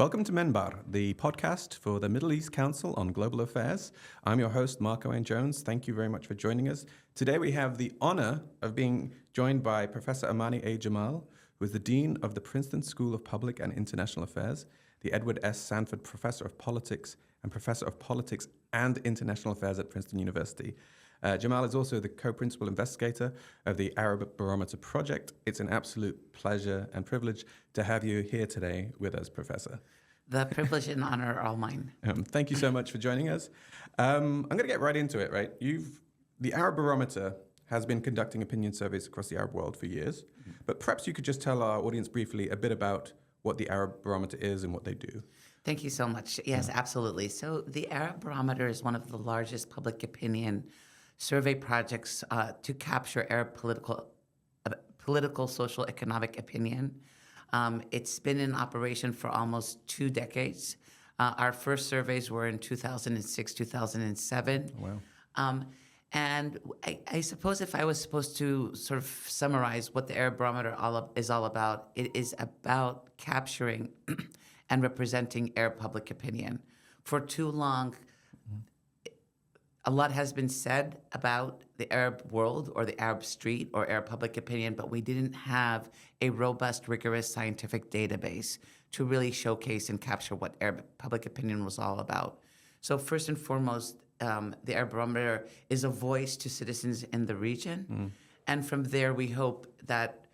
Welcome to MEnbar, the podcast for the Middle East Council on Global Affairs. I'm your host, Amaney Jamal. Thank you very much for joining us. Today we have the honor of being joined by Professor Amaney Jamal, who is the Dean of the Princeton School of Public and International Affairs, the Edward S. Sanford Professor of Politics and Professor of Politics and International Affairs at Princeton University. Jamal is also the co-principal investigator of the Arab Barometer project. It's an absolute pleasure and privilege to have you here today with us, Professor. The privilege and honor are all mine. Thank you so much for joining us. I'm going to get right into it, right? The Arab Barometer has been conducting opinion surveys across the Arab world for years, but perhaps you could just tell our audience briefly a bit about what the Arab Barometer is and what they do. Thank you so much. Yes, absolutely. So the Arab Barometer is one of the largest public opinion survey projects to capture Arab political, social, economic opinion. It's been in operation for almost 2 decades. Our first surveys were in 2006, 2007. Wow. And I suppose if I was supposed to sort of summarize what the Arab Barometer is all about, it is about capturing and representing Arab public opinion. For too long, a lot has been said about the Arab world or the Arab street or Arab public opinion, but we didn't have a robust, rigorous scientific database to really showcase and capture what Arab public opinion was all about. So first and foremost, the Arab Barometer is a voice to citizens in the region. And from there, we hope that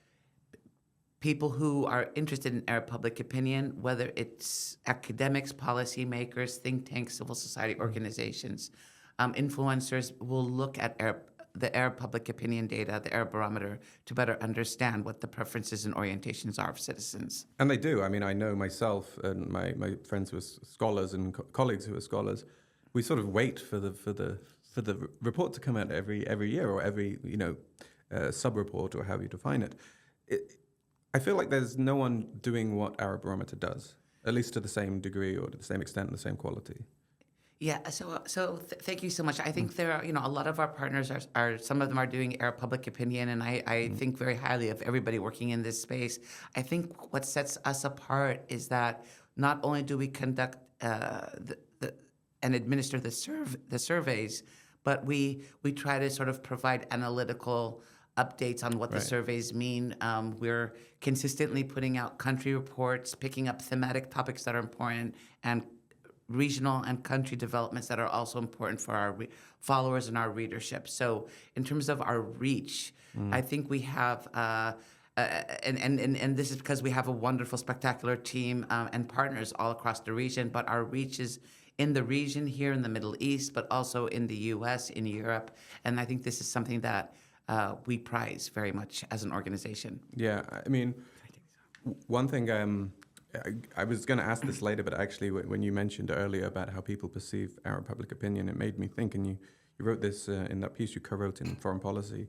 people who are interested in Arab public opinion, whether it's academics, policymakers, think tanks, civil society organizations, influencers, will look at the Arab public opinion data, the Arab Barometer, to better understand what the preferences and orientations are of citizens. And they do. I mean, I know myself and my friends who are scholars and colleagues who are scholars, we sort of wait for the report to come out every year or every sub-report or however you define it. I feel like there's no one doing what Arab Barometer does, at least to the same degree or to the same extent and the same quality. Yeah, thank you so much. I think there are, a lot of our partners are some of them are doing Arab public opinion, and I think very highly of everybody working in this space. I think what sets us apart is that not only do we conduct and administer the surveys, but we try to sort of provide analytical updates on what the surveys mean. We're consistently putting out country reports, picking up thematic topics that are important, and regional and country developments that are also important for our followers and our readership. So in terms of our reach, I think we have, and this is because we have a wonderful, spectacular team and partners all across the region, but our reach is in the region here in the Middle East, but also in the US, in Europe. And I think this is something that we prize very much as an organization. Yeah, I mean, one thing, I was going to ask this later, but actually when you mentioned earlier about how people perceive Arab public opinion, it made me think, and you wrote this in that piece you co-wrote in Foreign Policy,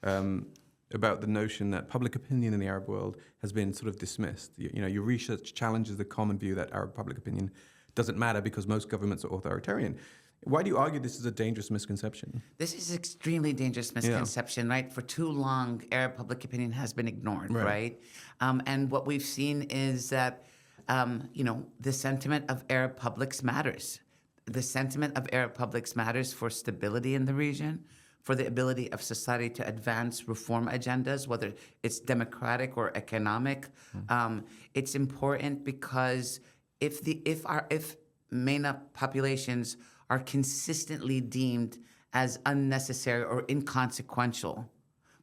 about the notion that public opinion in the Arab world has been sort of dismissed. Your research challenges the common view that Arab public opinion doesn't matter because most governments are authoritarian. Why do you argue this is a dangerous misconception? This is an extremely dangerous misconception, right? For too long, Arab public opinion has been ignored, right? And what we've seen is that, the sentiment of Arab publics matters. The sentiment of Arab publics matters for stability in the region, for the ability of society to advance reform agendas, whether it's democratic or economic. It's important because if MENA populations are consistently deemed as unnecessary or inconsequential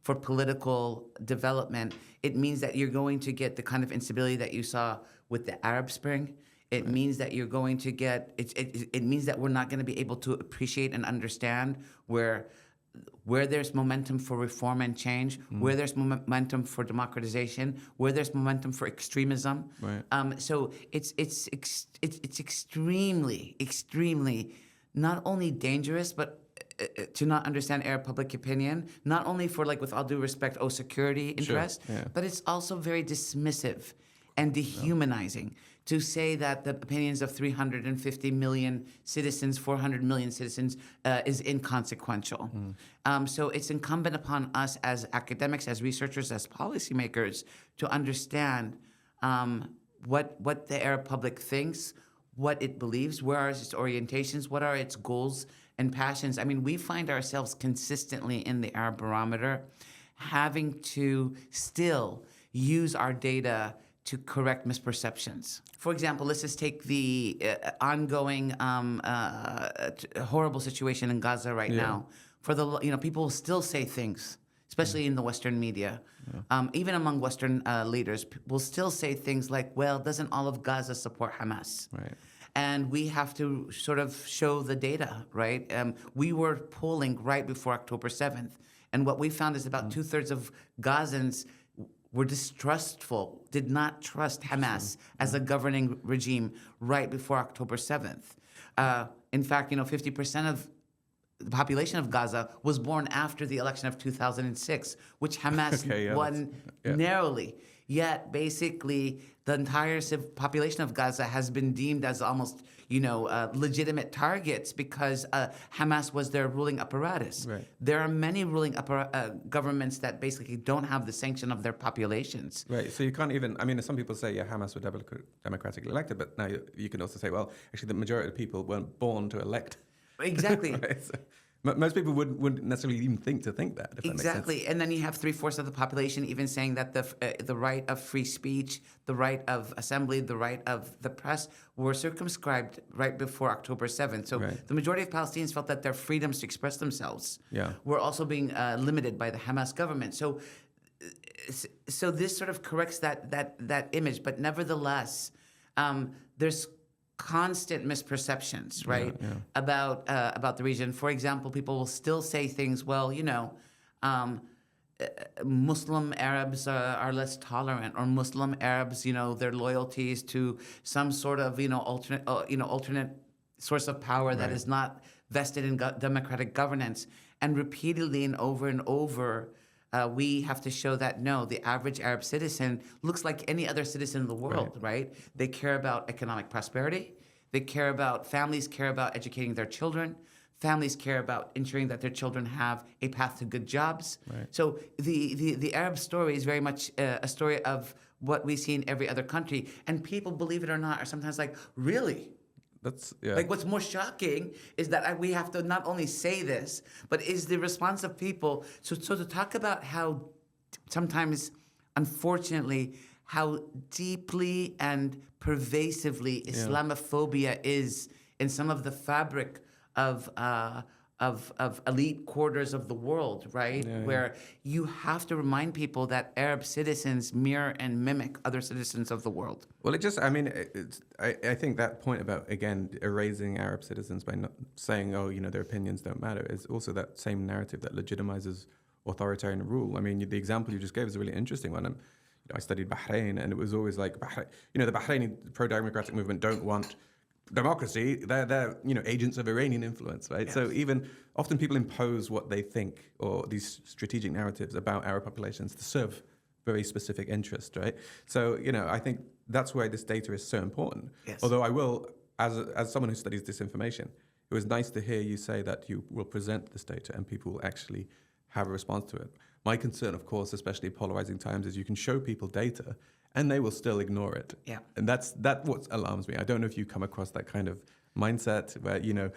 for political development, it means that you're going to get the kind of instability that you saw with the Arab Spring. It means that you're going to get, it means that we're not going to be able to appreciate and understand where there's momentum for reform and change, where there's momentum for democratization, where there's momentum for extremism. So it's extremely, extremely not only dangerous, but to not understand Arab public opinion, not only for, like, with all due respect, security interest, but it's also very dismissive and dehumanizing to say that the opinions of 350 million citizens, 400 million citizens, is inconsequential. So it's incumbent upon us as academics, as researchers, as policymakers to understand what the Arab public thinks, what it believes, where are its orientations, what are its goals and passions. I mean, we find ourselves consistently in the Arab Barometer having to still use our data to correct misperceptions. For example, let's just take the ongoing horrible situation in Gaza right now. For the people will still say things, especially in the Western media, even among Western leaders, will still say things like, "Well, doesn't all of Gaza support Hamas?" Right. And we have to sort of show the data, right? We were polling right before October 7th, and what we found is about 2/3 of Gazans were distrustful, did not trust Hamas as a governing regime right before October 7th. In fact, 50% of the population of Gaza was born after the election of 2006, which Hamas won narrowly. Yet, basically, the entire population of Gaza has been deemed as almost, legitimate targets because Hamas was their ruling apparatus. Right. There are many ruling governments that basically don't have the sanction of their populations. Right. So you can't even, some people say, Hamas were democratically elected, but now you can also say, well, actually, the majority of people weren't born to elect. Exactly. Right? So most people wouldn't necessarily even think that. If that Exactly. makes sense. And then you have 3/4 of the population even saying that the right of free speech, the right of assembly, the right of the press were circumscribed right before October 7th. So the majority of Palestinians felt that their freedoms to express themselves were also being limited by the Hamas government. So this sort of corrects that image. But nevertheless, there's constant misperceptions, right, about the region. For example, people will still say things, well, Muslim Arabs are less tolerant, or Muslim Arabs, their loyalties to some sort of, alternate source of power that is not vested in democratic governance. And repeatedly and over, we have to show that, no, the average Arab citizen looks like any other citizen in the world, right? They care about economic prosperity. Families care about educating their children. Families care about ensuring that their children have a path to good jobs. Right. So the Arab story is very much a story of what we see in every other country. And people, believe it or not, are sometimes like, really? Like, what's more shocking is that we have to not only say this, but is the response of people. So to talk about how sometimes, unfortunately, how deeply and pervasively Islamophobia is in some of the fabric of elite quarters of the world, right? Where you have to remind people that Arab citizens mirror and mimic other citizens of the world. Well, I think that point about, again, erasing Arab citizens by not saying, their opinions don't matter, is also that same narrative that legitimizes authoritarian rule. I mean, the example you just gave is a really interesting one. I studied Bahrain, and it was always like, the Bahraini pro-democratic movement don't want democracy. They're agents of Iranian influence, right? Yes. So even often people impose what they think, or these strategic narratives about Arab populations to serve very specific interest, right? So I think that's why this data is so important. Yes. Although I will, as someone who studies disinformation, it was nice to hear you say that you will present this data and people will actually have a response to it. My concern, of course, especially in polarizing times, is you can show people data and they will still ignore it. Yeah. And that's what alarms me. I don't know if you come across that kind of mindset where,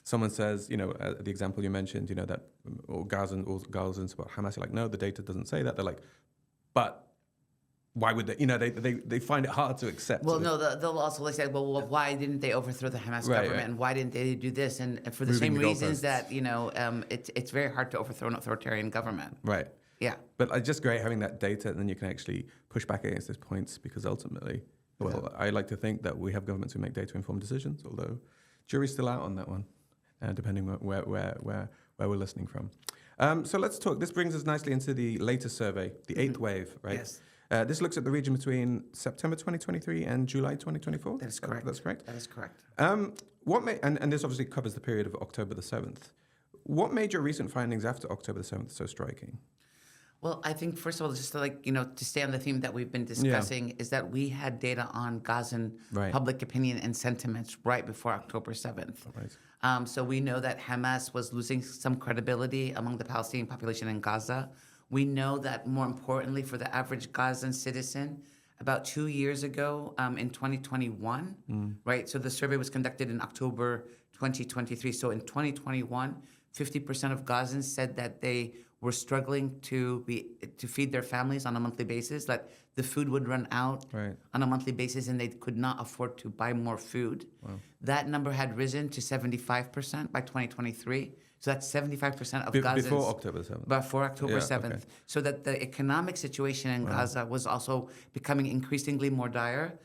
someone says, the example you mentioned, that or Gazans about Hamas, you're like, no, the data doesn't say that. They're like, but why would they? They find it hard to accept. Well, no, they'll also say, well, why didn't they overthrow the Hamas government? Right. And why didn't they do this? And for the same reasons that, it's very hard to overthrow an authoritarian government. Right. Yeah. But it's just great having that data, and then you can actually push back against those points, because ultimately, I like to think that we have governments who make data-informed decisions, although jury's still out on that one, depending on where we're listening from. So let's talk. This brings us nicely into the latest survey, the eighth wave, right? Yes. This looks at the region between September 2023 and July 2024. That is correct. That's correct? That is correct. And this obviously covers the period of October the 7th. What made your recent findings after October the 7th so striking? Well, I think, first of all, just to stay on the theme that we've been discussing, is that we had data on Gazan public opinion and sentiments right before October 7th. Right. So we know that Hamas was losing some credibility among the Palestinian population in Gaza. We know that, more importantly, for the average Gazan citizen, about 2 years ago in 2021, right? So the survey was conducted in October 2023. So in 2021, 50% of Gazans said that they were struggling to feed their families on a monthly basis, that the food would run out on a monthly basis and they could not afford to buy more food. Wow. That number had risen to 75% by 2023. So that's 75% of Gazans. Before October 7th. Before October 7th. Okay. So that the economic situation in Gaza was also becoming increasingly more dire.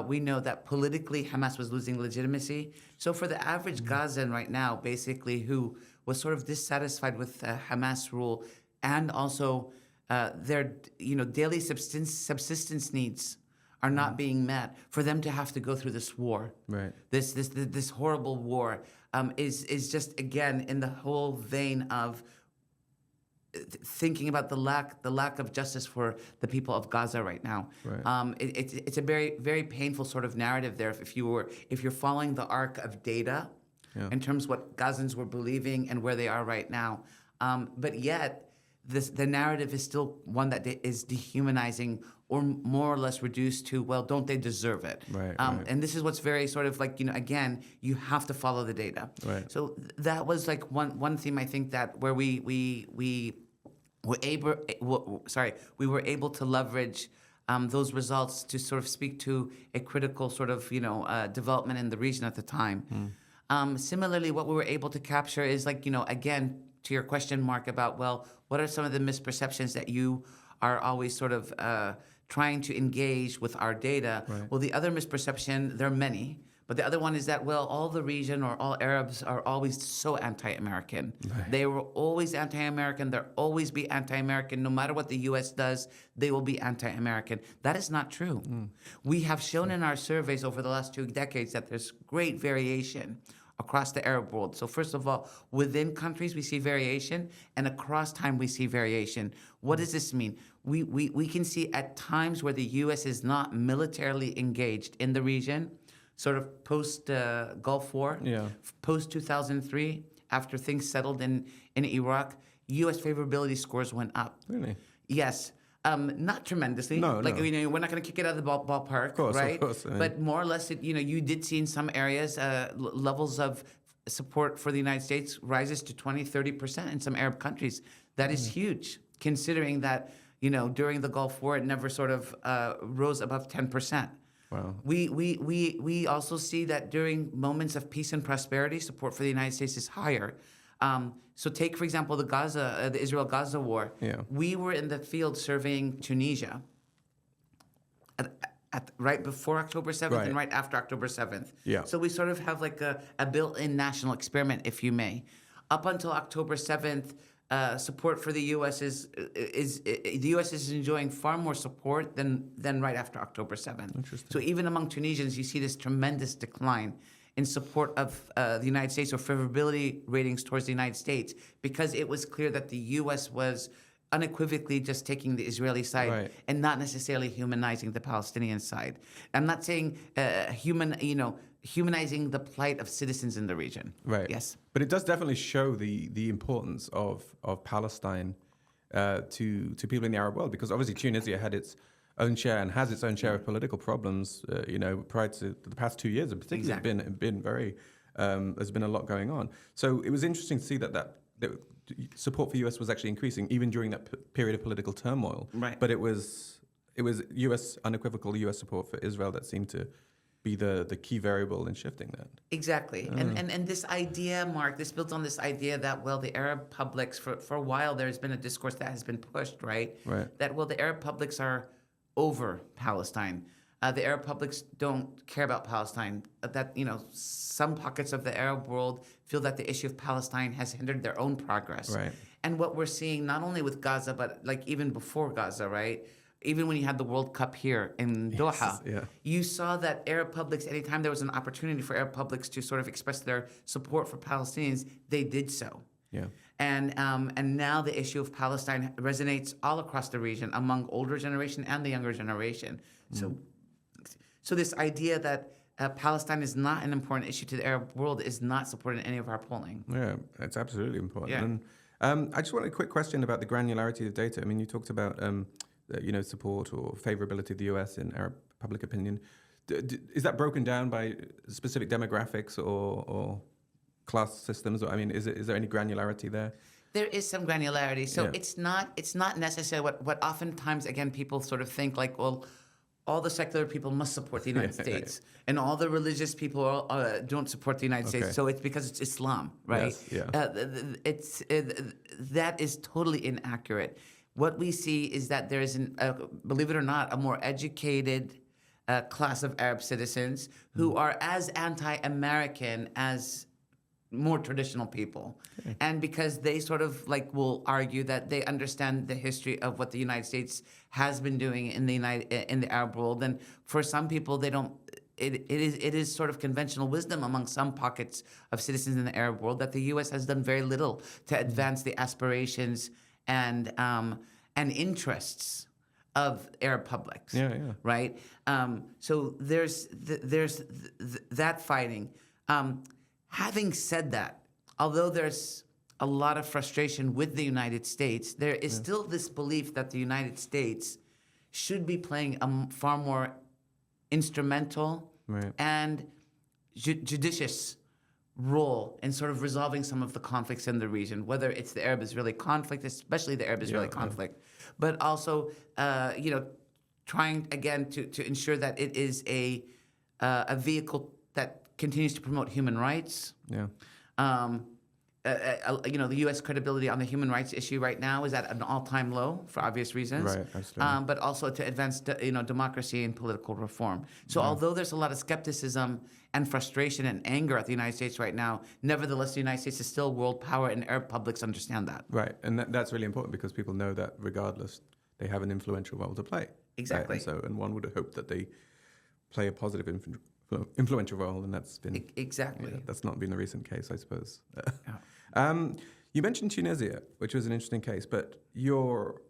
We know that politically Hamas was losing legitimacy. So for the average Gazan right now, basically, who was sort of dissatisfied with Hamas rule and also their daily subsistence needs are not being met, for them to have to go through this war, this horrible war, is just, again, in the whole vein of thinking about the lack of justice for the people of Gaza right now. Right. It's a very, very painful sort of narrative there. If you're following the arc of data in terms of what Gazans were believing and where they are right now, but yet the narrative is still one that is dehumanizing or more or less reduced to, well, don't they deserve it? Right. And this is what's very sort of like, again, you have to follow the data. Right. So that was like one theme, I think, that where we were able to leverage those results to sort of speak to a critical sort of development in the region at the time. Similarly, what we were able to capture is like again, to your question, Mark, about, well, what are some of the misperceptions that you are always sort of trying to engage with our data? Right. Well, the other misperception, there are many, but the other one is that, well, all the region or all Arabs are always so anti-American. Right. They were always anti-American. They'll always be anti-American. No matter what the U.S. does, they will be anti-American. That is not true. We have shown in our surveys over the last 2 decades that there's great variation across the Arab world. So first of all, within countries we see variation, and across time we see variation. What does this mean? We can see at times where the U.S. is not militarily engaged in the region, sort of post Gulf War, post 2003, after things settled in Iraq, U.S. favorability scores went up. Really? Yes. Not tremendously. No. We're not going to kick it out of the ballpark, of course, right? Of course. But more or less, you did see in some areas levels of support for the United States rises to 20-30% in some Arab countries. That is huge, considering that during the Gulf War it never sort of rose above 10%. Wow. We also see that during moments of peace and prosperity, support for the United States is higher. So take, for example, the Israel-Gaza war. Yeah. We were in the field surveying Tunisia at right before October 7th and right after October 7th. Yeah. So we sort of have like a built-in national experiment, if you may. Up until October 7th, support for the U.S. the U.S. is enjoying far more support than right after October 7th. Interesting. So even among Tunisians, you see this tremendous decline in support of the United States, or favorability ratings towards the United States, because it was clear that the U.S. was unequivocally just taking the Israeli side and not necessarily humanizing the Palestinian side. I'm not saying humanizing the plight of citizens in the region. Right. Yes. But it does definitely show the importance of Palestine to people in the Arab world, because obviously Tunisia had its own share and has its own share of political problems, prior to the past 2 years in particular. Exactly. Been very, there's been a lot going on. So it was interesting to see that support for US was actually increasing even during that period of political turmoil. Right. But it was unequivocal US support for Israel that seemed to be the key variable in shifting that. Exactly. And this idea, Mark, this builds on this idea that, well, the Arab publics, for a while there's been a discourse that has been pushed, right? That, well, the Arab publics are over Palestine. The Arab publics don't care about Palestine. That some pockets of the Arab world feel that the issue of Palestine has hindered their own progress. Right. And what we're seeing, not only with Gaza, but like even before Gaza, right? Even when you had the World Cup here in Doha, you saw that Arab publics, anytime there was an opportunity for Arab publics to sort of express their support for Palestinians, they did so. Yeah. And now the issue of Palestine resonates all across the region among older generation and the younger generation. So this idea that Palestine is not an important issue to the Arab world is not supported in any of our polling. Yeah, it's absolutely important. Yeah. And I just want a quick question about the granularity of data. I mean, you talked about support or favorability of the U.S. in Arab public opinion. Is that broken down by specific demographics or class systems? Or, I mean, is there any granularity there? There is some granularity. So it's not necessarily what oftentimes, again, people sort of think like, well, all the secular people must support the United States, and all the religious people don't support the United States. So it's because it's Islam, right? Yes, that is totally inaccurate. What we see is that there is, believe it or not, a more educated class of Arab citizens who are as anti-American as more traditional people. And because they sort of like will argue that they understand the history of what the United States has been doing in the Arab world, and for some people they don't. It is sort of conventional wisdom among some pockets of citizens in the Arab world that the U.S. has done very little to advance the aspirations and interests of Arab publics. Right. So there's that fighting. Having said that, although there's a lot of frustration with the United States, there is still this belief that the United States should be playing a far more instrumental and judicious role in sort of resolving some of the conflicts in the region, whether it's the Arab-Israeli conflict, especially the Arab-Israeli conflict, but also, trying again to ensure that it is a vehicle that continues to promote human rights. The U.S. credibility on the human rights issue right now is at an all-time low for obvious reasons. Right, absolutely. But also to advance, democracy and political reform. So although there's a lot of skepticism and frustration and anger at the United States right now, nevertheless, the United States is still world power, and Arab publics understand that. Right, and that's really important because people know that regardless, they have an influential role to play. Exactly. Right? And one would hope that they play a positive influential role, and that's been that's not been the recent case, I suppose. You mentioned Tunisia, which was an interesting case, but your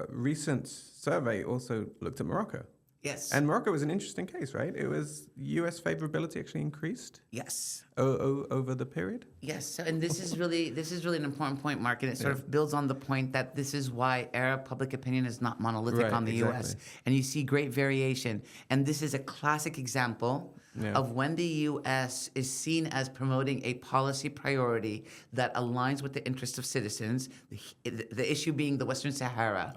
recent survey also looked at Morocco. Yes. And Morocco was an interesting case, right? It was U.S. favorability actually increased. Yes. Over the period. Yes, and this is really an important point, Mark, and it sort of builds on the point that this is why Arab public opinion is not monolithic on the U.S. And you see great variation, and this is a classic example of when the U.S. is seen as promoting a policy priority that aligns with the interests of citizens, the issue being the Western Sahara,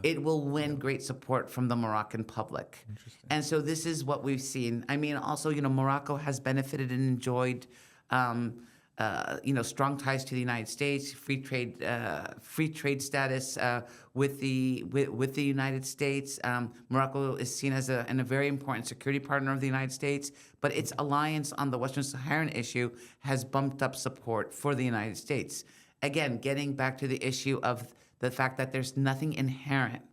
it will win great support from the Moroccan public. And so this is what we've seen. I mean, also, Morocco has benefited and enjoyed strong ties to the United States, free trade status with the United States. Morocco is seen as a very important security partner of the United States, but its alliance on the Western Saharan issue has bumped up support for the United States. Again, getting back to the issue of the fact that there's nothing inherent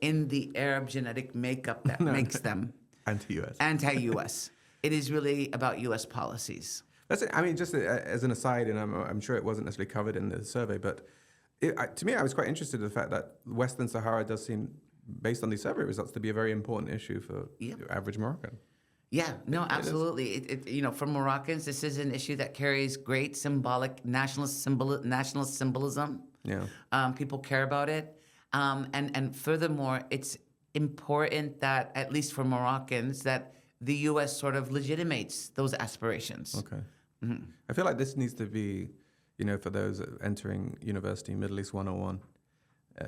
in the Arab genetic makeup that makes them anti-U.S. It is really about U.S. policies. That's it. I mean, just as an aside, and I'm sure it wasn't necessarily covered in the survey, but to me, I was quite interested in the fact that Western Sahara does seem, based on these survey results, to be a very important issue for the average Moroccan. Yeah, no, absolutely. For Moroccans, this is an issue that carries great symbolic nationalist symbolism. Yeah, people care about it, and furthermore, it's important that, at least for Moroccans, that the U.S. sort of legitimates those aspirations. Okay. Mm-hmm. I feel like this needs to be, for those entering university, Middle East 101,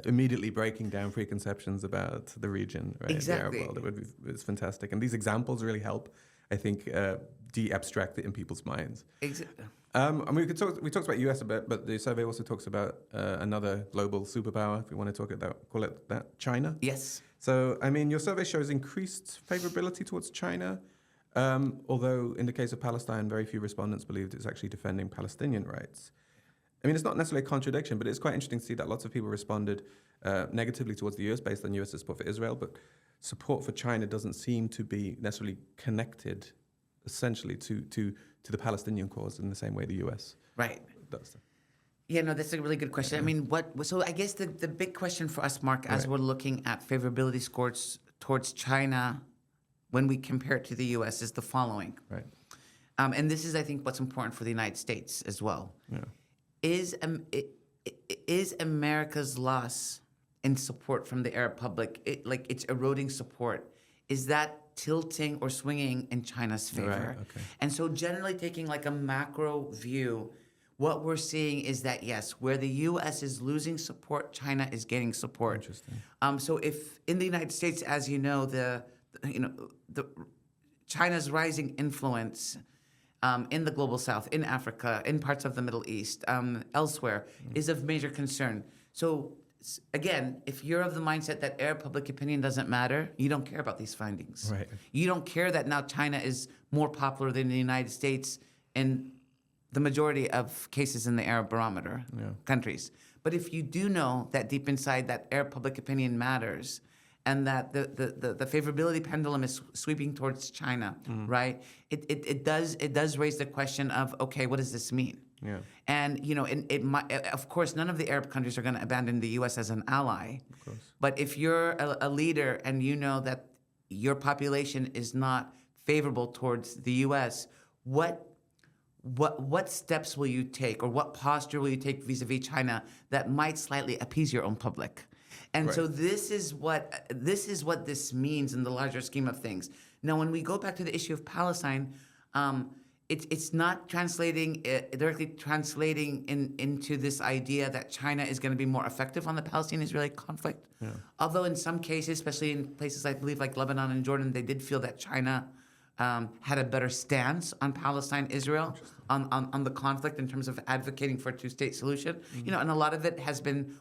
immediately breaking down preconceptions about the region, right? Exactly. The Arab world. It's fantastic. And these examples really help, I think, de-abstract it in people's minds. Exactly. And we talked about US a bit, but the survey also talks about another global superpower, if we want to call it that, China. Yes. So, I mean, your survey shows increased favorability towards China, although in the case of Palestine, very few respondents believed it's actually defending Palestinian rights. I mean, it's not necessarily a contradiction, but it's quite interesting to see that lots of people responded negatively towards the US based on US support for Israel, but support for China doesn't seem to be necessarily connected, essentially, to the Palestinian cause in the same way the US does. Yeah, no, that's a really good question. I mean, so I guess the big question for us, Mark, as we're looking at favorability scores towards China when we compare it to the U.S. is the following. Right. And this is, I think, what's important for the United States as well. Yeah. Is America's loss in support from the Arab public, it's eroding support. Is that tilting or swinging in China's favor? Right, okay. And so generally taking like a macro view, what we're seeing is that, yes, where the U.S. is losing support, China is gaining support. Interesting. So if in the United States, as you know, China's rising influence in the global south, in Africa, in parts of the Middle East, elsewhere, is of major concern. So again, if you're of the mindset that Arab public opinion doesn't matter, you don't care about these findings. Right. You don't care that now China is more popular than the United States in the majority of cases in the Arab Barometer countries. But if you do know that deep inside that Arab public opinion matters, and that the favorability pendulum is sweeping towards China, right? It does raise the question of, okay, what does this mean? Yeah. And of course, none of the Arab countries are going to abandon the U.S. as an ally. Of course. But if you're a leader and you know that your population is not favorable towards the U.S., what steps will you take, or what posture will you take vis-a-vis China that might slightly appease your own public? And Right. so this is what this means in the larger scheme of things. Now, when we go back to the issue of Palestine, it's not directly translating into this idea that China is going to be more effective on the Palestine-Israeli conflict. Yeah. Although in some cases, especially in places I believe like Lebanon and Jordan, they did feel that China had a better stance on Palestine-Israel, on the conflict in terms of advocating for a two-state solution. Mm-hmm. And a lot of it has been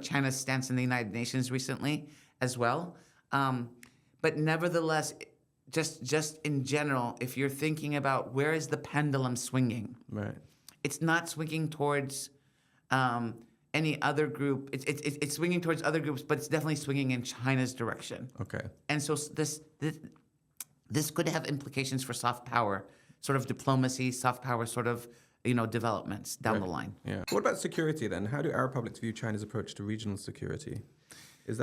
China's stance in the United Nations recently as well. But nevertheless, just in general, if you're thinking about where is the pendulum swinging, Right. it's not swinging towards any other group. It's swinging towards other groups, but it's definitely swinging in China's direction. Okay. And so this could have implications for soft power, sort of diplomacy, soft power sort of, developments down the line. Yeah. What about security then? How do Arab publics view China's approach to regional security? Do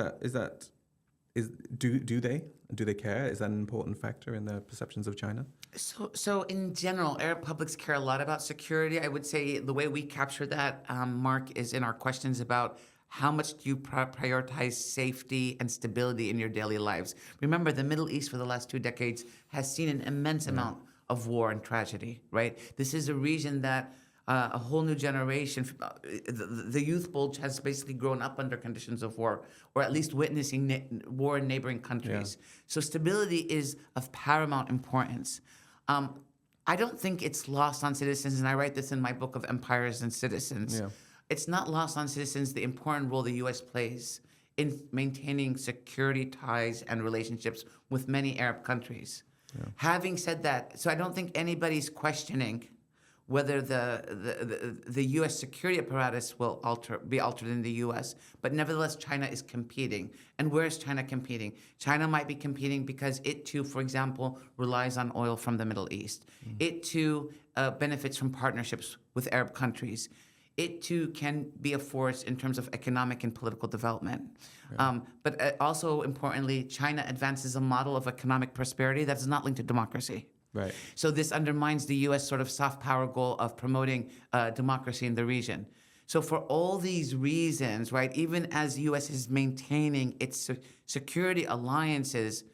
they care? Is that an important factor in their perceptions of China? So in general, Arab publics care a lot about security. I would say the way we capture that, Mark, is in our questions about how much do you prioritize safety and stability in your daily lives? Remember, the Middle East for the last 2 decades has seen an immense amount of war and tragedy, right? This is a region that a whole new generation, the youth bulge has basically grown up under conditions of war, or at least witnessing war in neighboring countries. Yeah. So stability is of paramount importance. I don't think it's lost on citizens, and I write this in my book of Empires and Citizens. Yeah. It's not lost on citizens the important role the U.S. plays in maintaining security ties and relationships with many Arab countries. Yeah. Having said that, so I don't think anybody's questioning whether the U.S. security apparatus will be altered in the U.S., but nevertheless, China is competing. And where is China competing? China might be competing because it too, for example, relies on oil from the Middle East. It too benefits from partnerships with Arab countries. It too can be a force in terms of economic and political development. Yeah. But also importantly, China advances a model of economic prosperity that is not linked to democracy. Right. So this undermines the U.S. sort of soft power goal of promoting democracy in the region. So for all these reasons, right, even as the U.S. is maintaining its security alliances,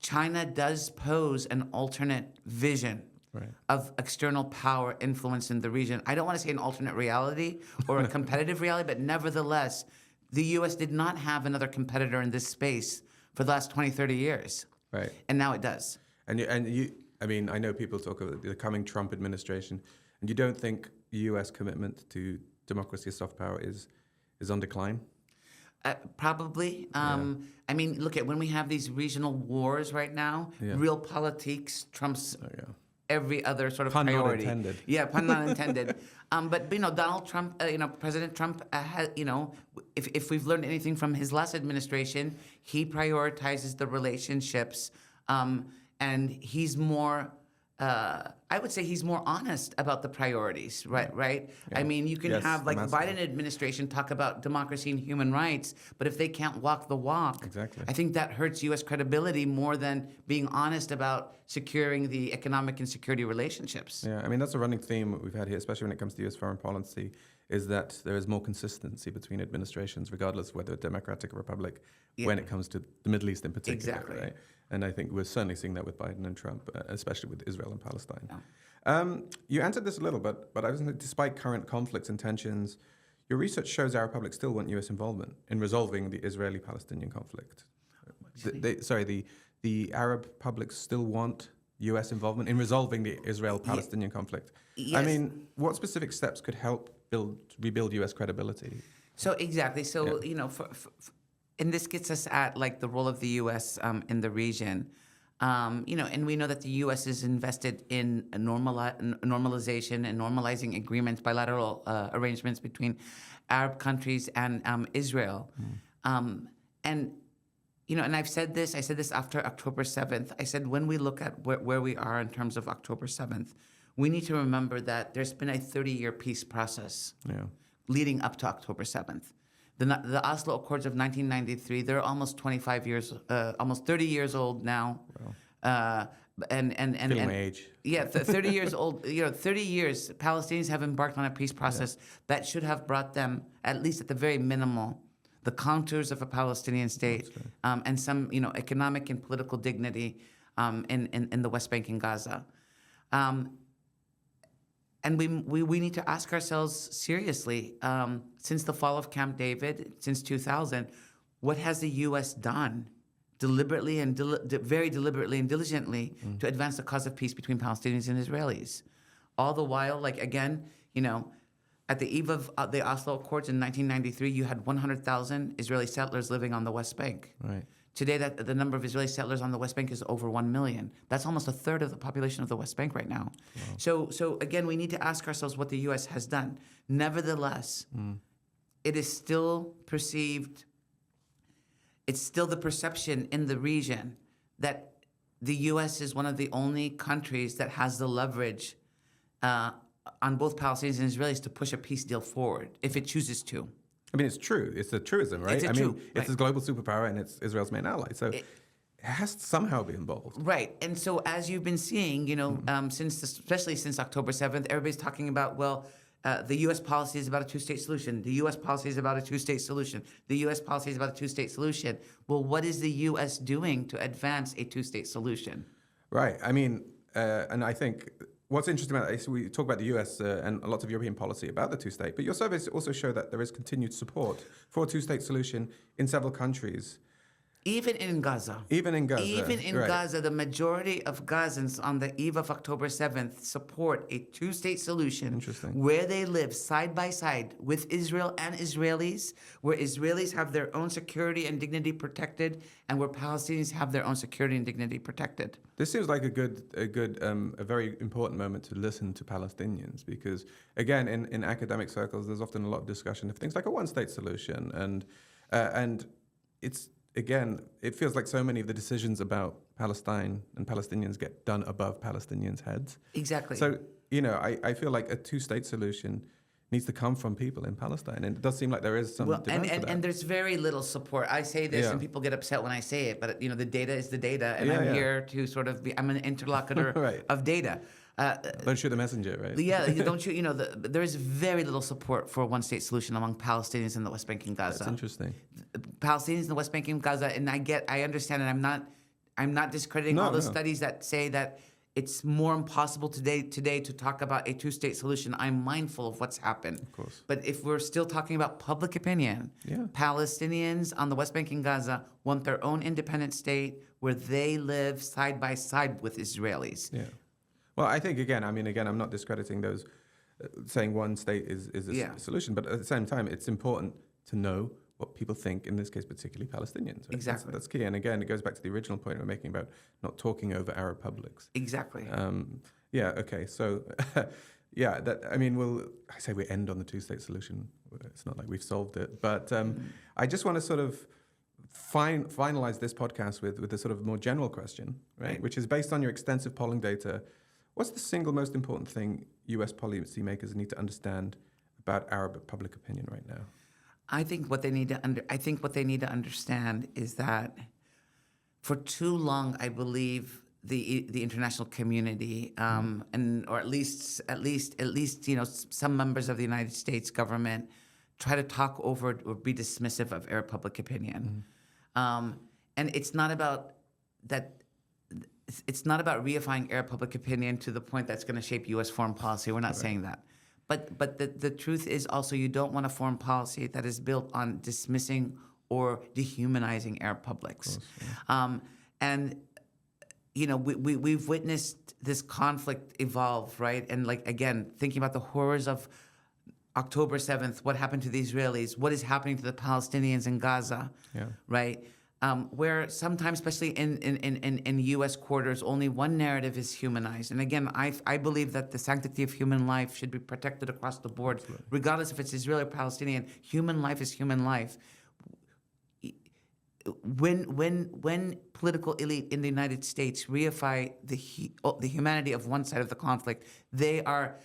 China does pose an alternate vision. Right. Of external power influence in the region. I don't want to say an alternate reality or a competitive reality, but nevertheless, the U.S. did not have another competitor in this space for the last 20, 30 years. Right. And now it does. And you, I mean, I know people talk about the coming Trump administration, and you don't think the U.S. commitment to democracy and soft power is on decline? Probably. I mean, look at when we have these regional wars right now, real politics trumps... every other sort of pun priority. Not intended. Yeah, pun not intended. But Donald Trump, President Trump, if we've learned anything from his last administration, he prioritizes the relationships, and he's more. I would say he's more honest about the priorities, right? Right. Yeah. I mean, you can have like the Biden administration talk about democracy and human rights, but if they can't walk the walk, exactly. I think that hurts U.S. credibility more than being honest about securing the economic and security relationships. Yeah, I mean that's a running theme we've had here, especially when it comes to U.S. foreign policy, is that there is more consistency between administrations, regardless of whether Democratic or Republic, when it comes to the Middle East in particular. Exactly. Right? And I think we're certainly seeing that with Biden and Trump, especially with Israel and Palestine. You answered this a little, but I was despite current conflicts and tensions, your research shows Arab publics still want U.S. involvement in resolving the Israeli-Palestinian conflict. The Arab publics still want U.S. involvement in resolving the Israel-Palestinian conflict. Yes. I mean, what specific steps could help rebuild U.S. credibility? So exactly. So and this gets us at like the role of the U.S. In the region. And we know that the U.S. is invested in a normalization and normalizing agreements, bilateral arrangements between Arab countries and Israel. And I said this after October 7th. I said, when we look at where we are in terms of October 7th, we need to remember that there's been a 30-year peace process leading up to October 7th. The Oslo Accords of 1993, they're almost 25 years, almost 30 years old now. Wow. Feeling my age. Yeah, 30 years old. 30 years, Palestinians have embarked on a peace process that should have brought them, at least at the very minimal, the contours of a Palestinian state, and some, economic and political dignity in the West Bank and Gaza. And we need to ask ourselves seriously, since the fall of Camp David, since 2000, what has the U.S. done deliberately and very deliberately and diligently to advance the cause of peace between Palestinians and Israelis? All the while, at the eve of the Oslo Accords in 1993, you had 100,000 Israeli settlers living on the West Bank. Right. Today, the number of Israeli settlers on the West Bank is over 1 million. That's almost a third of the population of the West Bank right now. Wow. So again, we need to ask ourselves what the U.S. has done. Nevertheless, it is still perceived, it's still the perception in the region that the U.S. is one of the only countries that has the leverage on both Palestinians and Israelis to push a peace deal forward, if it chooses to. I mean, it's true. It's a truism, right? It's a global superpower and it's Israel's main ally. So it has to somehow be involved. Right. And so as you've been seeing, especially since October 7th, everybody's talking about, the U.S. policy is about a two-state solution. The U.S. policy is about a two-state solution. The U.S. policy is about a two-state solution. Well, what is the U.S. doing to advance a two-state solution? Right. I mean, and I think what's interesting about it is we talk about the US and lots of European policy about the two-state, but your surveys also show that there is continued support for a two-state solution in several countries. Even in Gaza. Even in Gaza, the majority of Gazans on the eve of October 7th support a two-state solution where they live side by side with Israel and Israelis, where Israelis have their own security and dignity protected, and where Palestinians have their own security and dignity protected. This seems like a very important moment to listen to Palestinians because, again, in academic circles, there's often a lot of discussion of things like a one-state solution, and it's. Again, it feels like so many of the decisions about Palestine and Palestinians get done above Palestinians' heads. Exactly. So, I feel like a two-state solution needs to come from people in Palestine. And it does seem like there is some demand for that. And there's very little support. I say this and people get upset when I say it, but, the data is the data. And I'm here to sort of I'm an interlocutor of data. Don't shoot the messenger, right? Yeah, don't shoot. There is very little support for a one-state solution among Palestinians in the West Bank and Gaza. That's interesting. Palestinians in the West Bank and Gaza, and I understand, and I'm not discrediting all the studies that say that it's more impossible today to talk about a two-state solution. I'm mindful of what's happened. Of course. But if we're still talking about public opinion, Palestinians on the West Bank and Gaza want their own independent state where they live side by side with Israelis. Yeah. Well, I think, I'm not discrediting those saying one state is a solution, but at the same time, it's important to know what people think, in this case, particularly Palestinians. Right? Exactly. That's key. And again, it goes back to the original point we're making about not talking over Arab publics. Exactly. Okay. So, I say we end on the two-state solution. It's not like we've solved it. But I just want to sort of finalize this podcast with a sort of more general question, right? Which is based on your extensive polling data. What's the single most important thing U.S. policymakers need to understand about Arab public opinion right now? I think what they need to understand is that for too long, I believe the international community, or at least some members of the United States government try to talk over or be dismissive of Arab public opinion. And it's not about that. It's not about reifying Arab public opinion to the point that's going to shape U.S. foreign policy. We're not saying that. But the truth is also you don't want a foreign policy that is built on dismissing or dehumanizing Arab publics. Course, and we've witnessed this conflict evolve, right? And like again, thinking about the horrors of October 7th, what happened to the Israelis, what is happening to the Palestinians in Gaza, right? Where sometimes, especially in U.S. quarters, only one narrative is humanized. And again, I believe that the sanctity of human life should be protected across the board, regardless if it's Israeli or Palestinian. Human life is human life. When political elite in the United States reify the humanity of one side of the conflict, they are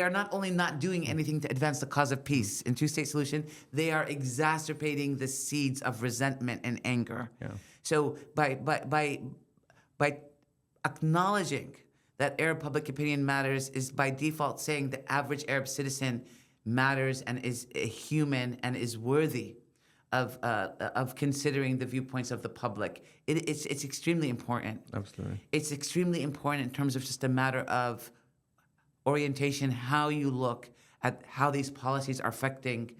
not only not doing anything to advance the cause of peace and two-state solution, they are exacerbating the seeds of resentment and anger. Yeah. So by acknowledging that Arab public opinion matters is by default saying the average Arab citizen matters and is a human and is worthy of considering the viewpoints of the public. It's extremely important. Absolutely. It's extremely important in terms of just a matter of orientation, how you look at how these policies are affecting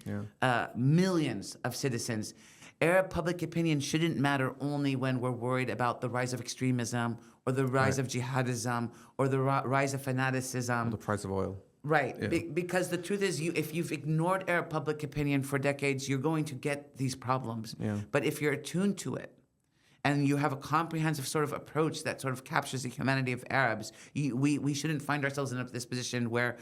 millions of citizens. Arab public opinion shouldn't matter only when we're worried about the rise of extremism or the rise of jihadism or the rise of fanaticism. Or the price of oil. Right, because the truth is, if you've ignored Arab public opinion for decades, you're going to get these problems. Yeah. But if you're attuned to it, and you have a comprehensive sort of approach that sort of captures the humanity of Arabs, we shouldn't find ourselves in this position where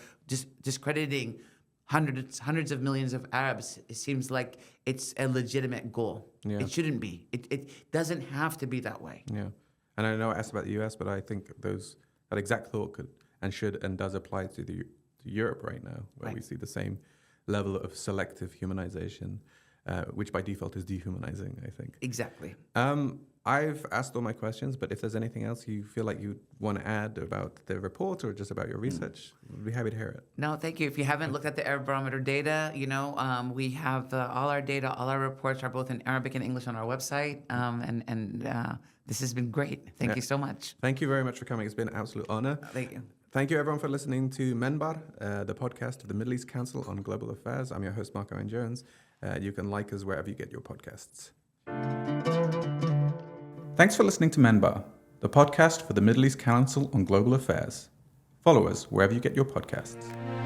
discrediting hundreds of millions of Arabs, it seems like it's a legitimate goal. Yeah. It shouldn't be. It doesn't have to be that way. Yeah, and I know I asked about the U.S., but I think that exact thought could and should and does apply to Europe right now, where we see the same level of selective humanization, which by default is dehumanizing, I think. Exactly. I've asked all my questions, but if there's anything else you feel like you want to add about the report or just about your research, we'd be happy to hear it. No, thank you. If you haven't looked at the Arab Barometer data, we have all our data, all our reports are both in Arabic and English on our website, and this has been great. Thank you so much. Thank you very much for coming. It's been an absolute honor. Thank you. Thank you, everyone, for listening to MEnbar, the podcast of the Middle East Council on Global Affairs. I'm your host, Marco N. Jones. You can like us wherever you get your podcasts. Thanks for listening to MEnbar, the podcast for the Middle East Council on Global Affairs. Follow us wherever you get your podcasts.